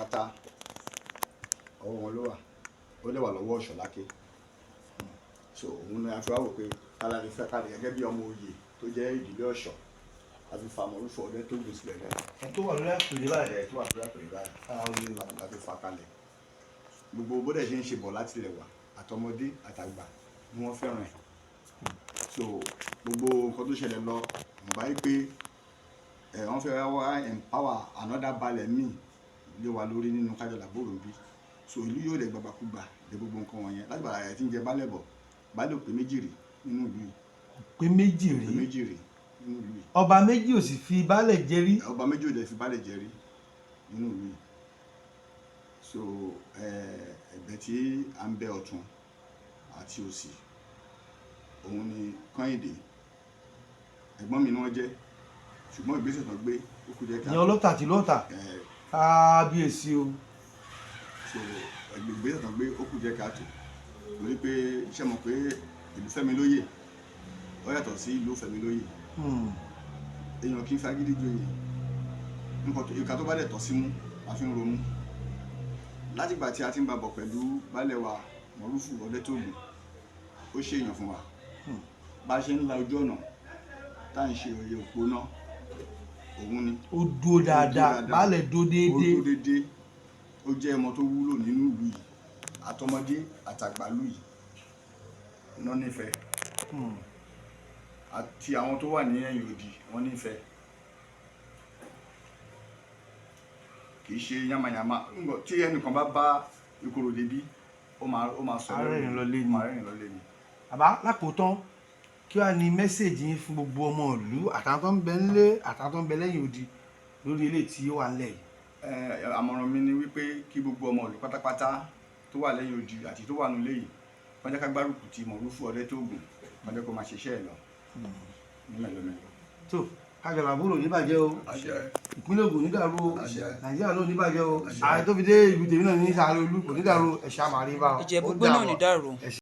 pátápátá ọwọ́ wọn ló wà, ó lè wà lọ́wọ́ Ọ̀ṣọ́láké. So òun ni a fi wá wò pé kálá lè fẹ́ kalẹ̀ gẹ́gẹ́ bí ọmọ oyè tó jẹ́ ìdílé Ọ̀ṣọ́ àti Fàmọ́rúfú Ọdẹ́tógùn sílẹ̀ náà. ẹ tó wà lórí àpèrè báyìí. ẹ tó wà lórí àpèrè báyìí láti fa kalẹ̀. Gbogbo bó dẹ̀ ṣe ń ṣe bọ̀ láti ilẹ̀ wá àtọmọdé àtàgbà ni wọ́n fẹ́ràn ẹ̀. So gbogbo nǹkan tó ṣẹlẹ̀ lọ mo bá rí pé wọ́n fẹ́ wá empower another balẹ̀ míì lé wa lórí nínú Kajola bòròbí. So ìlú yóò lè gbàgbàkúgbà lé gbogbo nǹkan wọ̀nyẹn láti bàrà ẹ̀ tí ń jẹ balẹ̀ bọ̀ balẹ̀ òpè méjì rè nínú ìlú yìí. òpè méjì rè nínú ìlú yìí. ọba méjì ò sì fi balẹ̀ jẹ rí. ọba méjì ò dẹ̀ fi balẹ̀ jẹ rí nínú ìlú yìí. So ẹ̀bẹ̀ tí à ń bẹ ọ̀tún àti òsì òun ni Kọ́hìndé ẹ̀gbọ́n mi ni wọ́n jẹ́ ṣùgbọ́n ìgbésẹ̀ tó gbé ó kù jẹ́ ká. ní Olota àti Olota kábíyèsí o. So ìgbésẹ̀ tó gbé ó kù jẹ́ ká tó torí pé iṣẹ́ mọ̀ pé ìlú Fẹ́mi lóyè ó yàtọ̀ sí ìlú Fẹ́mi lóyè. èèyàn kì í fagídí joyè nǹkan tó bá dẹ̀ tọ́ sí mú a fi ń ronú. látìgbà tí a ti ń bá bọ̀ pẹ̀lú baálẹ̀ wa Mọ̀rúfù Ọdẹ́tógùn ó ṣe èèyàn fún wa bá a ṣe ń la ojú ọ̀nà tá à ń ṣe òye òpó náà òun ni. ó dúró dáadáa baálẹ̀ dó déédéé. ó dó déédéé ó jẹ́ ọmọ tó wúlò nínú ìlú yìí àtọmọdé àtàgbàlú yìí iná nífẹ̀ẹ́ àti àwọn tó wà ní ẹ̀yìn òdì wọ́n nífẹ̀ẹ́ kì í ṣe yamayama tí ẹnìkan bá ìkorò débi ó máa sọ arẹ́rìn lọlé ni. àbá lákòótán kí wàá ní mẹ́sẹ̀jì yín fún gbogbo ọmọ ìlú àtàwọn tó ń bẹ nílé àtàwọn tó ń bẹ lẹ́yìn odi lórí ilé tí ó wà nílẹ̀ yìí. àmọ̀ràn mi ni wípé kí gbogbo ọmọ ìlú pátápátá tó wà lẹ́yìn odi àti tó wà nílé yìí wọ́n jẹ́ ká gbárùkù ti Mọ̀rúfù Ọdẹ́tógùn wọ́n jẹ́ kó máa ṣiṣẹ́ ẹ̀ lọ ní mẹ́lọmẹ́lọ. tó Kajola búrò níbàjẹ́ o ìpínlẹ̀ Ògùn nídàrú o Nàìjíríà ló níbàjẹ́ o ààrẹ tó fi dé ìlú tèmi náà ní Ìsàlẹ̀ Olú kò nídàrú ẹ̀ṣẹ̀ àmàrí bá o. Ìjẹ̀bú gbé náà nídàrú.